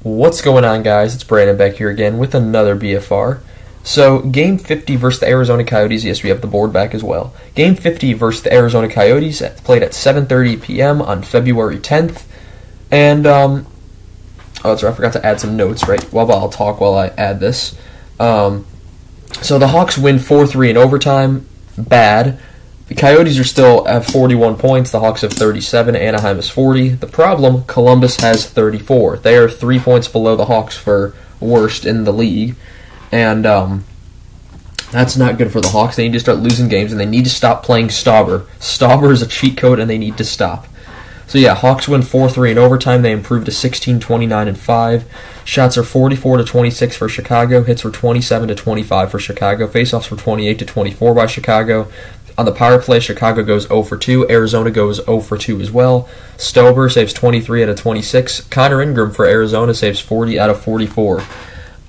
What's going on, guys? It's Brandon back here again with another BFR. So, Game 50 versus the Arizona Coyotes. Yes, we have the board back as well. Game 50 versus the Arizona Coyotes played at 7:30 p.m. on February 10th. And, oh, that's right, I forgot to add some notes, right? Well, I'll talk while I add this. So, the Hawks win 4-3 in overtime. Bad. The Coyotes are still at 41 points. The Hawks have 37. Anaheim is 40. The problem, Columbus has 34. They are 3 points below the Hawks for worst in the league. And that's not good for the Hawks. They need to start losing games, and they need to stop playing Stauber. Stauber is a cheat code, and they need to stop. So, yeah, Hawks win 4-3 in overtime. They improved to 16, 29, and 5. Shots are 44-26 for Chicago. Hits were 27-25 for Chicago. Faceoffs were 28-24 by Chicago. On the power play, Chicago goes 0 for 2. Arizona goes 0 for 2 as well. Stauber saves 23 out of 26. Connor Ingram for Arizona saves 40 out of 44.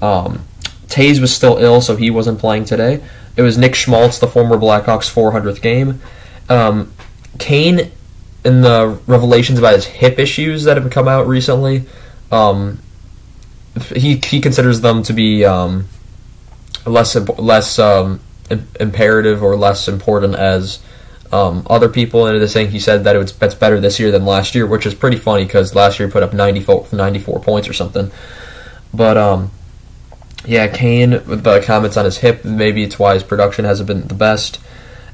Taze was still ill, so he wasn't playing today. It was Nick Schmaltz, the former Blackhawks' 400th game. Kane, in the revelations about his hip issues that have come out recently, he considers them to be less imperative or less important as other people, and saying he said that it's better this year than last year, which is pretty funny because last year he put up 94 points or something. But yeah, Kane, with the comments on his hip, maybe it's why his production hasn't been the best.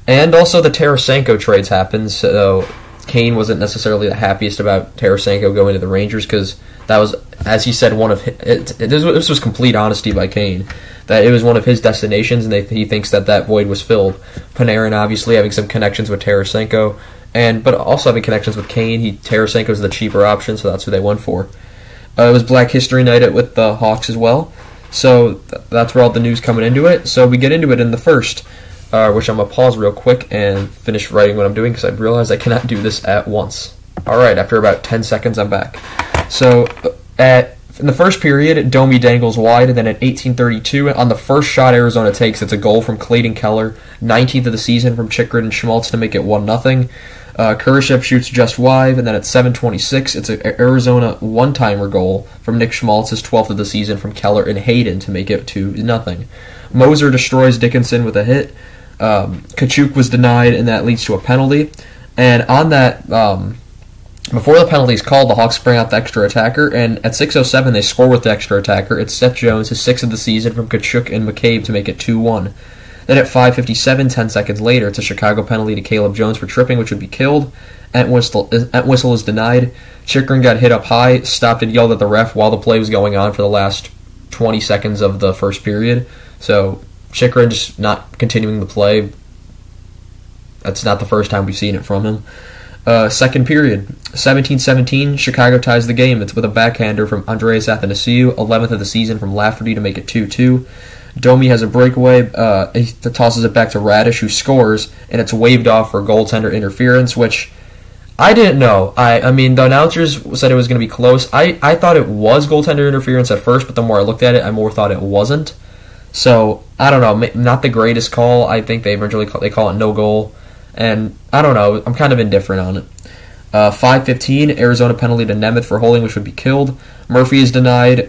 And also the Tarasenko trades happened, so Kane wasn't necessarily the happiest about Tarasenko going to the Rangers because that was, as he said, this was complete honesty by Kane, that it was one of his destinations, and he thinks that void was filled. Panarin obviously having some connections with Tarasenko, but also having connections with Kane. Tarasenko's the cheaper option, so that's who they went for. It was Black History Night with the Hawks as well, so that's where all the news coming into it. So we get into it in the first, which I'm going to pause real quick and finish writing what I'm doing because I realized I cannot do this at once. Alright, after about 10 seconds, I'm back. So, in the first period, Domi dangles wide, and then at 18:32, on the first shot Arizona takes, it's a goal from Clayton Keller, 19th of the season from Chychrun and Schmaltz to make it 1-0. Kurashev shoots just wide, and then at 7:26, it's an Arizona one-timer goal from Nick Schmaltz, his 12th of the season from Keller and Hayden to make it 2-0. Moser destroys Dickinson with a hit. Kachuk was denied, and that leads to a penalty. And on that, before the penalty is called, the Hawks bring out the extra attacker, and at 6:07 they score with the extra attacker. It's Seth Jones, his 6th of the season from Kachuk and McCabe to make it 2-1. Then at 5:57, 10 seconds later, it's a Chicago penalty to Caleb Jones for tripping, which would be killed. Entwistle is denied. Chychrun got hit up high, stopped and yelled at the ref while the play was going on for the last 20 seconds of the first period. So Chychrun just not continuing the play. That's not the first time we've seen it from him. Second period, 17-17, Chicago ties the game. It's with a backhander from Andreas Athanasiou, 11th of the season from Lafferty to make it 2-2. Domi has a breakaway. He tosses it back to Radish, who scores, and it's waved off for goaltender interference, which I didn't know. I mean, the announcers said it was going to be close. I thought it was goaltender interference at first, but the more I looked at it, I more thought it wasn't. So, I don't know. Not the greatest call. I think they call it no goal. And I don't know. I'm kind of indifferent on it. 5:15, Arizona penalty to Nemeth for holding, which would be killed. Murphy is denied.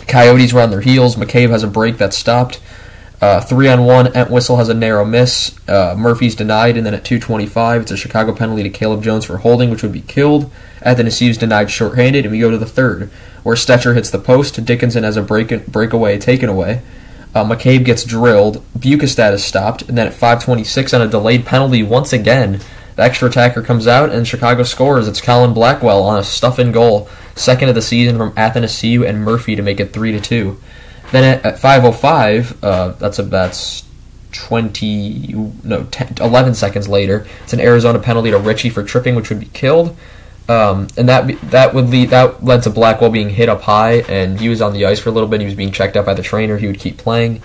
Coyotes were on their heels. McCabe has a break that's stopped. 3-on-1, Entwistle has a narrow miss. Murphy's denied, and then at 2:25, it's a Chicago penalty to Caleb Jones for holding, which would be killed. Athanasiou's denied shorthanded, and we go to the third, where Stetcher hits the post. Dickinson has a breakaway taken away. McCabe gets drilled. Bukestad is stopped, and then at 5:26 on a delayed penalty once again, the extra attacker comes out and Chicago scores. It's Colin Blackwell on a stuff-in goal, 2nd of the season from Athanasiou and Murphy to make it 3-2. Then at 5:05, that's 11 seconds later, it's an Arizona penalty to Ritchie for tripping, which would be killed. And that led to Blackwell being hit up high, and he was on the ice for a little bit. He was being checked out by the trainer. He would keep playing.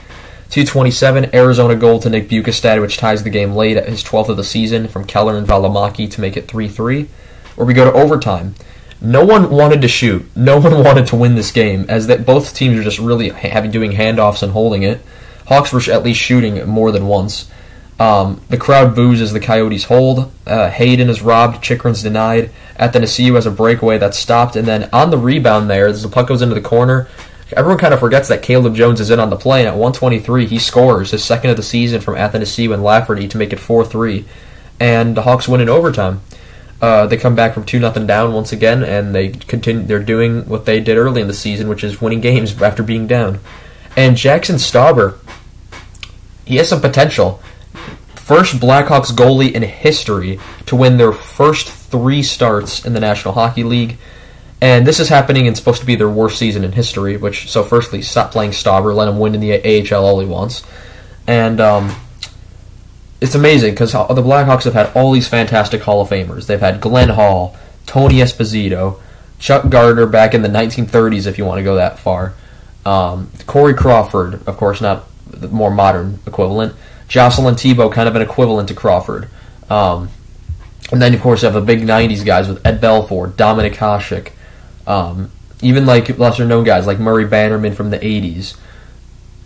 2:27, Arizona goal to Nick Bukestad, which ties the game late at his 12th of the season from Keller and Valimaki to make it 3-3. Or we go to overtime. No one wanted to shoot. No one wanted to win this game, as that both teams are just really doing handoffs and holding it. Hawks were at least shooting more than once. The crowd boos as the Coyotes hold. Hayden is robbed. Chikrin's denied. Athanasiou has a breakaway that's stopped. And then on the rebound there, as the puck goes into the corner, everyone kind of forgets that Caleb Jones is in on the play. And at 1:23, he scores his second of the season from Athanasiou and Lafferty to make it 4-3. And the Hawks win in overtime. They come back from 2-0 down once again, and they continue. They're doing what they did early in the season, which is winning games after being down. And Jackson Stauber, he has some potential. First Blackhawks goalie in history to win their first 3 starts in the National Hockey League. And this is happening and supposed to be their worst season in history, so firstly, stop playing Stauber, let him win in the AHL all he wants. And it's amazing because the Blackhawks have had all these fantastic Hall of Famers. They've had Glenn Hall, Tony Esposito, Chuck Gardner back in the 1930s, if you want to go that far. Corey Crawford, of course, not the more modern equivalent. Jocelyn Thibault, kind of an equivalent to Crawford. And then, of course, you have the big 90s guys with Ed Belfour, Dominic Hasek, even like lesser-known guys like Murray Bannerman from the 80s.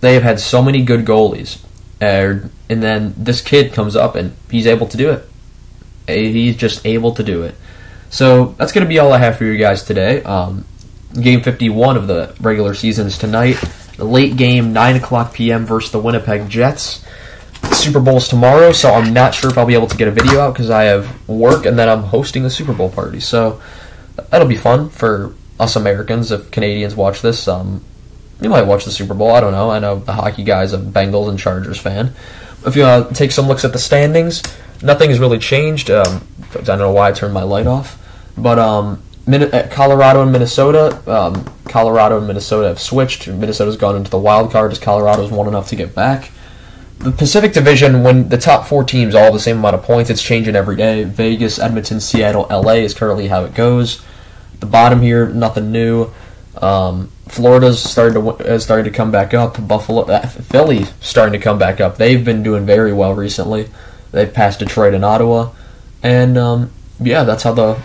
They have had so many good goalies. And then this kid comes up and he's able to do it. He's just able to do it. So that's going to be all I have for you guys today. Game 51 of the regular season is tonight. The late game, 9 o'clock p.m. versus the Winnipeg Jets. The Super Bowl's tomorrow, so I'm not sure if I'll be able to get a video out because I have work and then I'm hosting the Super Bowl party. So that'll be fun for us Americans if Canadians watch this. You might watch the Super Bowl. I don't know. I know the hockey guy's a Bengals and Chargers fan. If you take some looks at the standings, nothing has really changed. I don't know why I turned my light off. But Colorado and Minnesota have switched. Minnesota's gone into the wild card as Colorado's won enough to get back. The Pacific Division, when the top 4 teams all have the same amount of points, it's changing every day. Vegas, Edmonton, Seattle, LA is currently how it goes. The bottom here, nothing new. Florida's started to come back up. Philly starting to come back up. They've been doing very well recently. They've passed Detroit and Ottawa, and that's how the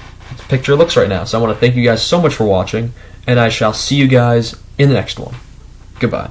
picture looks right now. So I want to thank you guys so much for watching, and I shall see you guys in the next one. Goodbye.